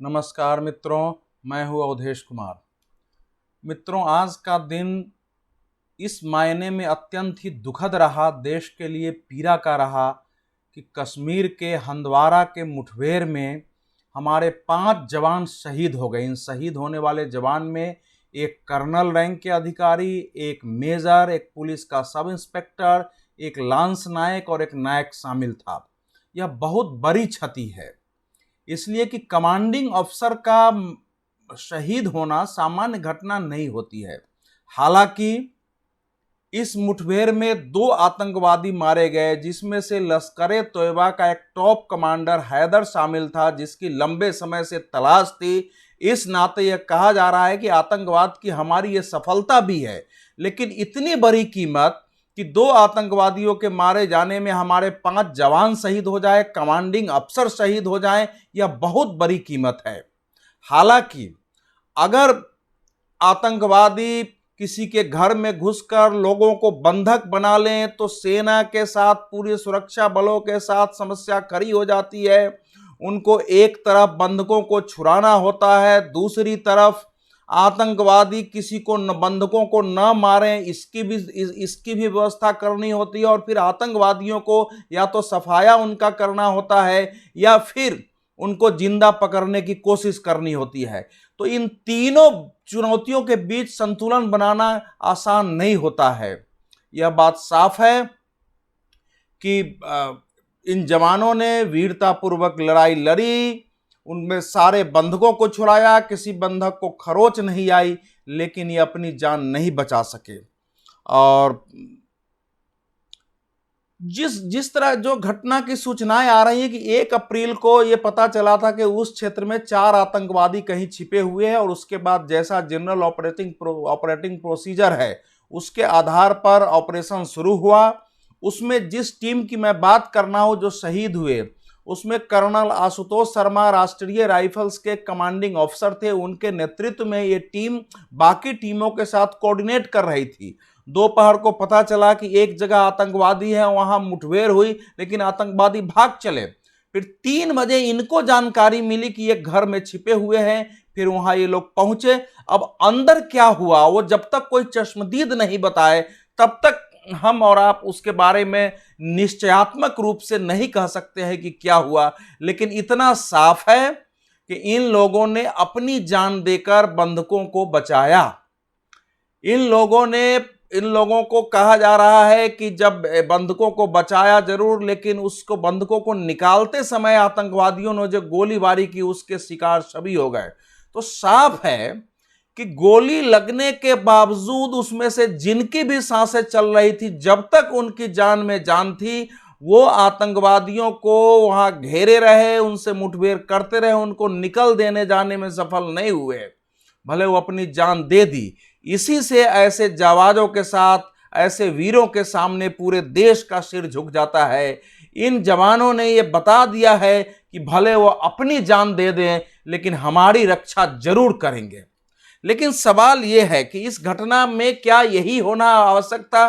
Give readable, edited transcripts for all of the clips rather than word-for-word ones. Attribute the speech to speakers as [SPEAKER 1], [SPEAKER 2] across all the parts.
[SPEAKER 1] नमस्कार मित्रों, मैं हूँ अवधेश कुमार। मित्रों, आज का दिन इस मायने में अत्यंत ही दुखद रहा, देश के लिए पीड़ा का रहा कि कश्मीर के हंदवारा के मुठभेड़ में हमारे 5 जवान शहीद हो गए। इन शहीद होने वाले जवान में एक कर्नल रैंक के अधिकारी, एक मेजर, एक पुलिस का सब इंस्पेक्टर, एक लांस नायक और एक नायक शामिल था। यह बहुत बड़ी क्षति है, इसलिए कि कमांडिंग अफसर का शहीद होना सामान्य घटना नहीं होती है। हालांकि इस मुठभेड़ में 2 आतंकवादी मारे गए, जिसमें से लश्कर तोयबा का एक टॉप कमांडर हैदर शामिल था, जिसकी लंबे समय से तलाश थी। इस नाते यह कहा जा रहा है कि आतंकवाद की हमारी ये सफलता भी है, लेकिन इतनी बड़ी कीमत कि 2 आतंकवादियों के मारे जाने में हमारे 5 जवान शहीद हो जाए, कमांडिंग अफसर शहीद हो जाए, यह बहुत बड़ी कीमत है। हालांकि अगर आतंकवादी किसी के घर में घुसकर लोगों को बंधक बना लें तो सेना के साथ, पूरे सुरक्षा बलों के साथ समस्या खड़ी हो जाती है। उनको एक तरफ बंधकों को छुड़ाना होता है, दूसरी तरफ आतंकवादी किसी को बंधकों को न मारें, इसकी भी व्यवस्था करनी होती है। और फिर आतंकवादियों को या तो सफाया उनका करना होता है या फिर उनको जिंदा पकड़ने की कोशिश करनी होती है। तो इन तीनों चुनौतियों के बीच संतुलन बनाना आसान नहीं होता है। यह बात साफ है कि इन जवानों ने वीरतापूर्वक लड़ाई लड़ी, उनमें सारे बंधकों को छुड़ाया, किसी बंधक को खरोच नहीं आई, लेकिन ये अपनी जान नहीं बचा सके। और जिस तरह जो घटना की सूचनाएं आ रही हैं कि 1 अप्रैल को यह पता चला था कि उस क्षेत्र में 4 आतंकवादी कहीं छिपे हुए हैं, और उसके बाद जैसा जनरल ऑपरेटिंग प्रोसीजर है उसके आधार पर ऑपरेशन शुरू हुआ। उसमें जिस टीम की मैं बात करना हूं जो शहीद हुए, उसमें कर्नल आशुतोष शर्मा राष्ट्रीय राइफल्स के कमांडिंग ऑफिसर थे। उनके नेतृत्व में ये टीम बाकी टीमों के साथ कोऑर्डिनेट कर रही थी। दोपहर को पता चला कि एक जगह आतंकवादी है, वहां मुठभेड़ हुई, लेकिन आतंकवादी भाग चले। फिर 3 बजे इनको जानकारी मिली कि ये घर में छिपे हुए हैं। फिर वहां ये लोग पहुंचे। अब अंदर क्या हुआ वो जब तक कोई चश्मदीद नहीं बताए तब तक हम और आप उसके बारे में निश्चयात्मक रूप से नहीं कह सकते हैं कि क्या हुआ। लेकिन इतना साफ है कि इन लोगों ने अपनी जान देकर बंधकों को बचाया। इन लोगों को कहा जा रहा है कि जब बंधकों को बचाया जरूर, लेकिन उसको बंधकों को निकालते समय आतंकवादियों ने जो गोलीबारी की उसके शिकार सभी हो गए। तो साफ है कि गोली लगने के बावजूद उसमें से जिनकी भी सांसें चल रही थी, जब तक उनकी जान में जान थी, वो आतंकवादियों को वहां घेरे रहे, उनसे मुठभेड़ करते रहे, उनको निकल देने जाने में सफल नहीं हुए, भले वो अपनी जान दे दी। इसी से ऐसे जाबाजों के साथ, ऐसे वीरों के सामने पूरे देश का सिर झुक जाता है। इन जवानों ने यह बता दिया है कि भले वो अपनी जान दे दें, लेकिन हमारी रक्षा जरूर करेंगे। लेकिन सवाल यह है कि इस घटना में क्या यही होना आवश्यक था?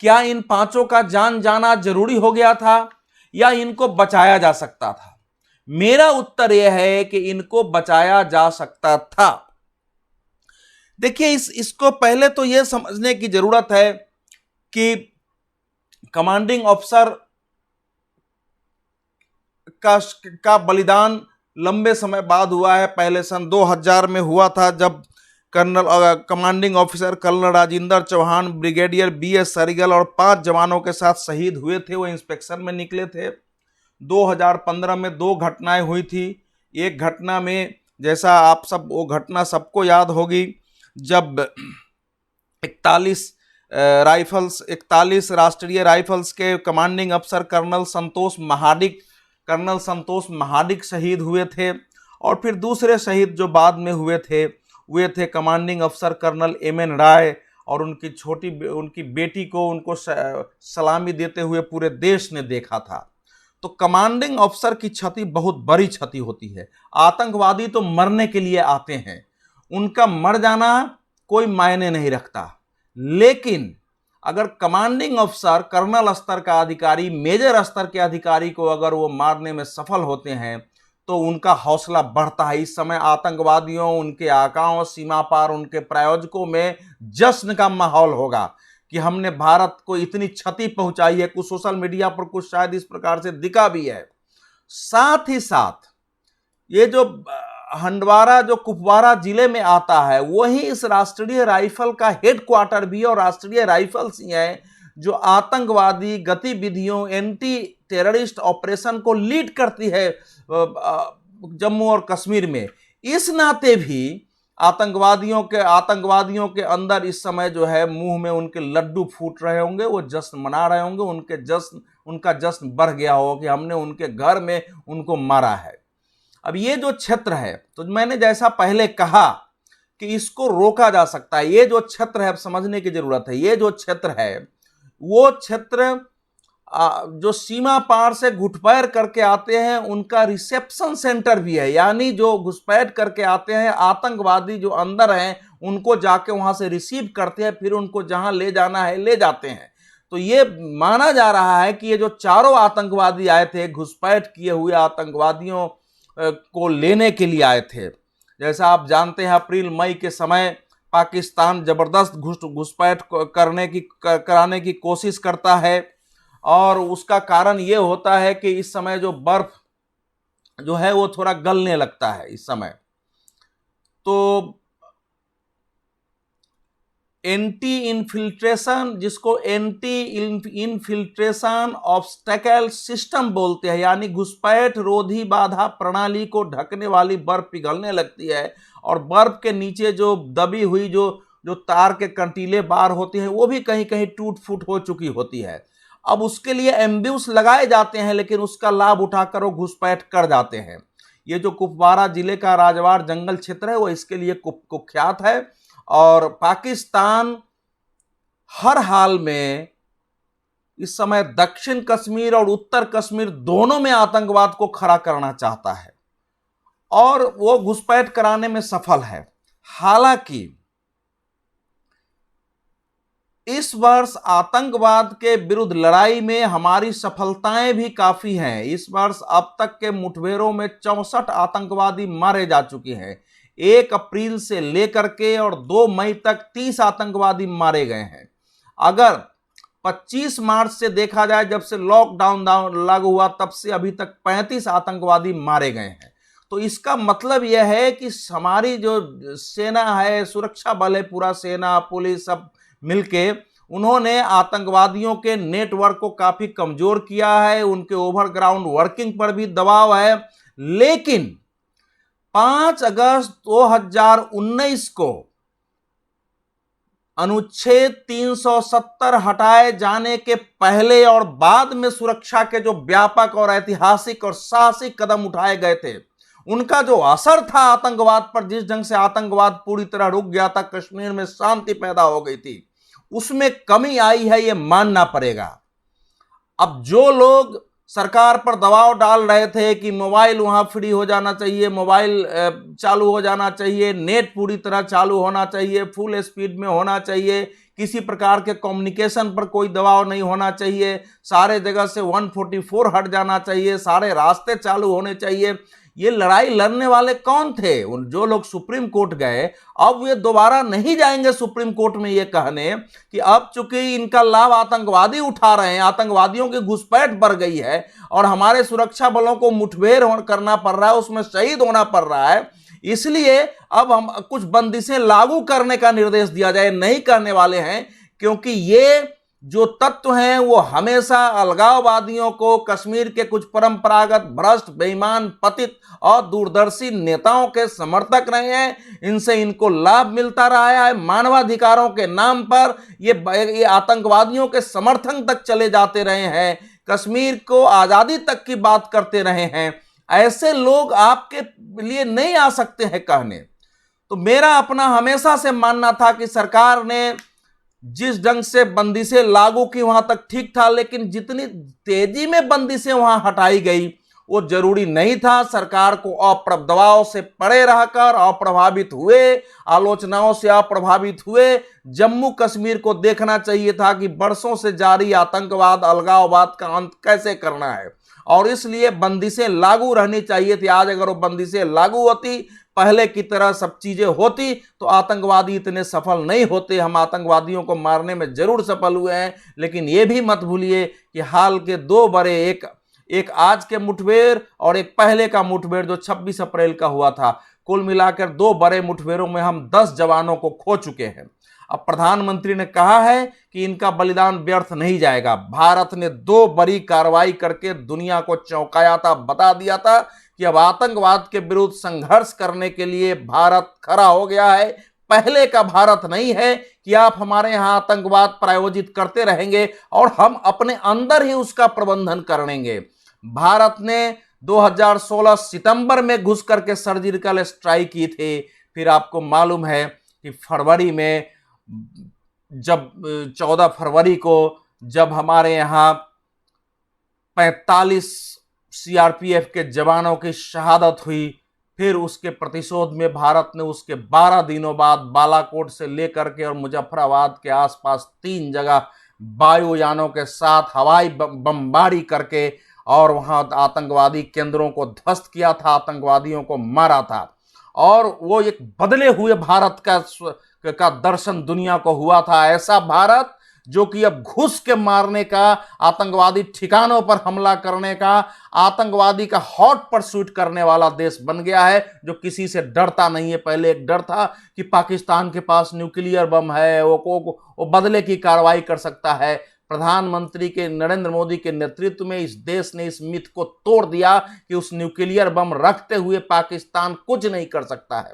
[SPEAKER 1] क्या इन 5 का जान जाना जरूरी हो गया था, या इनको बचाया जा सकता था? मेरा उत्तर यह है कि इनको बचाया जा सकता था। देखिए, इसको पहले तो यह समझने की जरूरत है कि कमांडिंग ऑफिसर का बलिदान लंबे समय बाद हुआ है। पहले सन 2000 में हुआ था, जब commanding officer colonel Rajendra Chauhan, brigadier BS सरिगल और 5 जवानों के साथ शहीद हुए थे। वो इंस्पेक्शन में निकले थे। 2015 में 2 घटनाएं हुई थी। एक घटना में, जैसा आप सब, वो घटना सबको याद होगी, जब 41 राष्ट्रीय राइफल्स के कमांडिंग अफसर कर्नल संतोष महाडिक शहीद हुए थे। और फिर दूसरे शहीद जो बाद में हुए थे कमांडिंग अफसर कर्नल MN राय, और उनकी बेटी को उनको सलामी देते हुए पूरे देश ने देखा था। तो कमांडिंग अफसर की क्षति बहुत बड़ी क्षति होती है। आतंकवादी तो मरने के लिए आते हैं, उनका मर जाना कोई मायने नहीं रखता। लेकिन अगर कमांडिंग अफसर, कर्नल स्तर का अधिकारी, मेजर स्तर के अधिकारी को अगर वो मारने में सफल होते हैं, तो उनका हौसला बढ़ता है। इस समय आतंकवादियों, उनके आकाओं, सीमा पार उनके प्रायोजकों में जश्न का माहौल होगा कि हमने भारत को इतनी क्षति पहुंचाई है। कुछ सोशल मीडिया पर कुछ शायद इस प्रकार से दिखा भी है। साथ ही साथ ये जो हंडवारा जो कुपवारा जिले में आता है, वही इस राष्ट्रीय राइफल का हेडक्वार्टर भी है और राष्ट्रीय राइफल्स ही है जो आतंकवादी गतिविधियों, एंटी टेररिस्ट ऑपरेशन को लीड करती है जम्मू और कश्मीर में। इस नाते भी आतंकवादियों के अंदर इस समय जो है मुंह में उनके लड्डू फूट रहे होंगे, वो जश्न मना रहे होंगे, उनका जश्न बढ़ गया होगा कि हमने उनके घर में उनको मारा है। अब ये जो क्षेत्र है, तो मैंने जैसा पहले कहा कि इसको रोका जा सकता है। ये जो क्षेत्र है, अब समझने की जरूरत है, ये जो क्षेत्र है वो क्षेत्र जो सीमा पार से घुसपैठ करके आते हैं उनका रिसेप्शन सेंटर भी है। यानी जो घुसपैठ करके आते हैं आतंकवादी जो अंदर हैं उनको जाके वहां से रिसीव करते हैं, फिर उनको जहां ले जाना है ले जाते हैं। तो ये माना जा रहा है कि ये जो चारों आतंकवादी आए थे, घुसपैठ किए हुए आतंकवादियों को लेने के लिए आए थे। जैसा आप जानते हैं अप्रैल मई के समय पाकिस्तान जबरदस्त घुसपैठ कराने की कोशिश करता है और उसका कारण ये होता है कि इस समय जो बर्फ जो है वो थोड़ा गलने लगता है इस समय। तो एंटी इनफिल्ट्रेशन ऑब्स्टेकल सिस्टम बोलते हैं, यानी घुसपैठ रोधी बाधा प्रणाली को ढकने वाली बर्फ पिघलने लगती है और बर्फ के नीचे जो दबी हुई जो तार के कंटीले बार होते हैं वो भी कहीं कहीं टूट फूट हो चुकी होती है। अब उसके लिए एम्ब्यूस लगाए जाते हैं, लेकिन उसका लाभ उठाकर वो घुसपैठ कर जाते हैं। ये जो कुपवारा जिले का राजवाड़ जंगल क्षेत्र है वो इसके लिए कुख्यात है और पाकिस्तान हर हाल में इस समय दक्षिण कश्मीर और उत्तर कश्मीर दोनों में आतंकवाद को खड़ा करना चाहता है और वो घुसपैठ कराने में सफल है। हालांकि इस वर्ष आतंकवाद के विरुद्ध लड़ाई में हमारी सफलताएं भी काफी हैं। इस वर्ष अब तक के मुठभेड़ों में 64 आतंकवादी मारे जा चुके हैं। 1 अप्रैल से लेकर के और 2 मई तक 30 आतंकवादी मारे गए हैं। अगर 25 मार्च से देखा जाए, जब से लॉकडाउन लागू हुआ तब से अभी तक 35 आतंकवादी मारे गए हैं। तो इसका मतलब यह है कि हमारी जो सेना है, सुरक्षा बल है, पूरा सेना पुलिस सब मिलके उन्होंने आतंकवादियों के नेटवर्क को काफी कमजोर किया है। उनके ओवरग्राउंड वर्किंग पर भी दबाव है। लेकिन 5 अगस्त 2019 को अनुच्छेद 370 हटाए जाने के पहले और बाद में सुरक्षा के जो व्यापक और ऐतिहासिक और साहसिक कदम उठाए गए थे, उनका जो असर था आतंकवाद पर, जिस ढंग से आतंकवाद पूरी तरह रुक गया था, कश्मीर में शांति पैदा हो गई थी, उसमें कमी आई है, ये मानना पड़ेगा। अब जो लोग सरकार पर दबाव डाल रहे थे कि मोबाइल वहां फ्री हो जाना चाहिए, मोबाइल चालू हो जाना चाहिए, नेट पूरी तरह चालू होना चाहिए, फुल स्पीड में होना चाहिए, किसी प्रकार के कम्युनिकेशन पर कोई दबाव नहीं होना चाहिए, सारे जगह से 144 हट जाना चाहिए, सारे रास्ते चालू होने चाहिए, ये लड़ाई लड़ने वाले कौन थे? जो लोग सुप्रीम कोर्ट गए, अब ये दोबारा नहीं जाएंगे सुप्रीम कोर्ट में ये कहने कि अब चूंकि इनका लाभ आतंकवादी उठा रहे हैं, आतंकवादियों की घुसपैठ बढ़ गई है और हमारे सुरक्षा बलों को मुठभेड़ करना पड़ रहा है, उसमें शहीद होना पड़ रहा है, इसलिए अब हम कुछ बंदिशें लागू करने का निर्देश दिया जाए। नहीं करने वाले हैं, क्योंकि ये जो तत्व हैं वो हमेशा अलगाववादियों को, कश्मीर के कुछ परंपरागत भ्रष्ट, बेईमान, पतित और दूरदर्शी नेताओं के समर्थक रहे हैं। इनसे इनको लाभ मिलता रहा है। मानवाधिकारों के नाम पर ये आतंकवादियों के समर्थन तक चले जाते रहे हैं, कश्मीर को आजादी तक की बात करते रहे हैं। ऐसे लोग आपके लिए नहीं आ सकते हैं कहने। तो मेरा अपना हमेशा से मानना था कि सरकार ने जिस ढंग से बंदिशें लागू की वहां तक ठीक था, लेकिन जितनी तेजी में बंदिशें वहां हटाई गई वो जरूरी नहीं था। सरकार को दबाव से परे रहकर अप्रभावित हुए, आलोचनाओं से अप्रभावित हुए जम्मू कश्मीर को देखना चाहिए था कि बरसों से जारी आतंकवाद, अलगाववाद का अंत कैसे करना है और इसलिए बंदिशें लागू रहनी चाहिए थी। आज अगर वो बंदिशें लागू होती, पहले की तरह सब चीजें होती, तो आतंकवादी इतने सफल नहीं होते। हम आतंकवादियों को मारने में जरूर सफल हुए हैं, लेकिन यह भी मत भूलिए कि हाल के दो बड़े, एक आज के मुठभेड़ और एक पहले का मुठभेड़ जो 26 अप्रैल का हुआ था, कुल मिलाकर दो बड़े मुठभेड़ों में हम 10 जवानों को खो चुके हैं। अब प्रधानमंत्री ने कहा है कि इनका बलिदान व्यर्थ नहीं जाएगा। भारत ने दो बड़ी कार्रवाई करके दुनिया को चौंकाया था, बता दिया था कि अब आतंकवाद के विरुद्ध संघर्ष करने के लिए भारत खड़ा हो गया है। पहले का भारत नहीं है कि आप हमारे यहां आतंकवाद प्रायोजित करते रहेंगे और हम अपने अंदर ही उसका प्रबंधन करेंगे। भारत ने 2016 सितंबर में घुस करके सर्जिकल स्ट्राइक की थी। फिर आपको मालूम है कि फरवरी में, जब 14 फरवरी को जब हमारे यहां 45 सीआरपीएफ के जवानों की शहादत हुई, फिर उसके प्रतिशोध में भारत ने उसके 12 दिनों बाद बालाकोट से लेकर के और मुजफ्फराबाद के आसपास 3 जगह वायुयानों के साथ हवाई बमबारी करके और वहां आतंकवादी केंद्रों को ध्वस्त किया था, आतंकवादियों को मारा था। और वो एक बदले हुए भारत का दर्शन दुनिया को हुआ था। ऐसा भारत जो कि अब घुस के मारने का, आतंकवादी ठिकानों पर हमला करने का, आतंकवादी का हॉट परसूट करने वाला देश बन गया है, जो किसी से डरता नहीं है। पहले एक डर था कि पाकिस्तान के पास न्यूक्लियर बम है, वो बदले की कार्रवाई कर सकता है। प्रधानमंत्री के नरेंद्र मोदी के नेतृत्व में इस देश ने इस मिथ को तोड़ दिया कि उस न्यूक्लियर बम रखते हुए पाकिस्तान कुछ नहीं कर सकता है।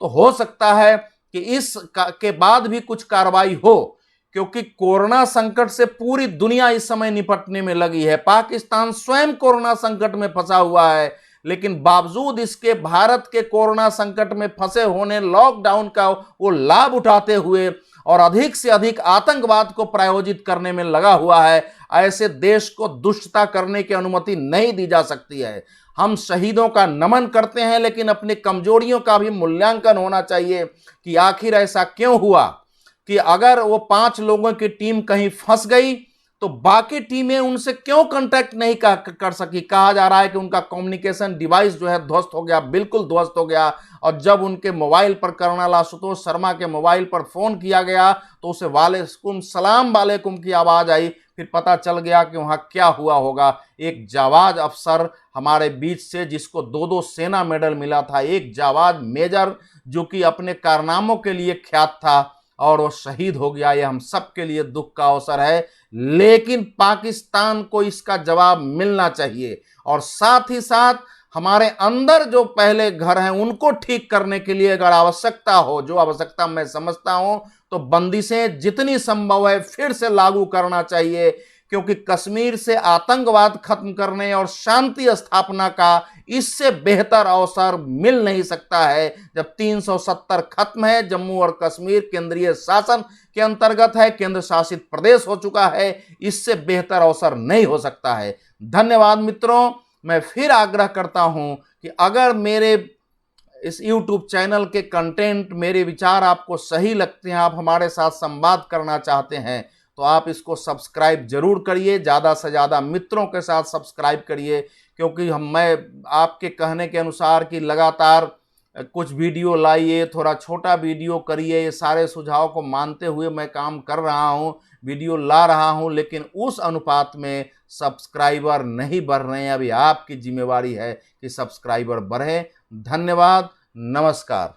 [SPEAKER 1] तो हो सकता है कि के बाद भी कुछ कार्रवाई हो, क्योंकि कोरोना संकट से पूरी दुनिया इस समय निपटने में लगी है। पाकिस्तान स्वयं कोरोना संकट में फंसा हुआ है, लेकिन बावजूद इसके भारत के कोरोना संकट में फंसे होने, लॉकडाउन का वो लाभ उठाते हुए और अधिक से अधिक आतंकवाद को प्रायोजित करने में लगा हुआ है। ऐसे देश को दुष्टता करने की अनुमति नहीं दी जा सकती है। हम शहीदों का नमन करते हैं, लेकिन अपनी कमजोरियों का भी मूल्यांकन होना चाहिए कि आखिर ऐसा क्यों हुआ कि अगर वो 5 लोगों की टीम कहीं फंस गई तो बाकी टीमें उनसे क्यों कांटेक्ट नहीं कर सकी। कहा जा रहा है कि उनका कम्युनिकेशन डिवाइस जो है ध्वस्त हो गया, बिल्कुल ध्वस्त हो गया। और जब उनके मोबाइल पर कर्नल आशुतोष शर्मा के मोबाइल पर फोन किया गया तो उसे वालेकुम सलाम वालेकुम की आवाज आई। फिर पता चल गया कि वहां क्या हुआ होगा। एक जाबाज अफसर हमारे बीच से, जिसको 2-2 सेना मेडल मिला था, एक जाबाज मेजर जो कि अपने कारनामों के लिए ख्यात था, और वो शहीद हो गया। ये हम सब के लिए दुख का अवसर है। लेकिन पाकिस्तान को इसका जवाब मिलना चाहिए, और साथ ही साथ हमारे अंदर जो पहले घर हैं उनको ठीक करने के लिए अगर आवश्यकता हो, जो आवश्यकता मैं समझता हूं, तो बंदिशें जितनी संभव है फिर से लागू करना चाहिए। क्योंकि कश्मीर से आतंकवाद खत्म करने और शांति स्थापना का इससे बेहतर अवसर मिल नहीं सकता है। जब 370 खत्म है, जम्मू और कश्मीर केंद्रीय शासन के अंतर्गत है, केंद्र शासित प्रदेश हो चुका है, इससे बेहतर अवसर नहीं हो सकता है। धन्यवाद मित्रों। मैं फिर आग्रह करता हूं कि अगर मेरे इस YouTube चैनल के कंटेंट, मेरे विचार आपको सही लगते हैं, आप हमारे साथ संवाद करना चाहते हैं, तो आप इसको सब्सक्राइब जरूर करिए। ज़्यादा से ज़्यादा मित्रों के साथ सब्सक्राइब करिए, क्योंकि मैं आपके कहने के अनुसार कि लगातार कुछ वीडियो लाइए, थोड़ा छोटा वीडियो करिए, ये सारे सुझाव को मानते हुए मैं काम कर रहा हूँ, वीडियो ला रहा हूँ, लेकिन उस अनुपात में सब्सक्राइबर नहीं बढ़ रहे हैं। अभी आपकी जिम्मेवारी है कि सब्सक्राइबर बढ़े। धन्यवाद, नमस्कार।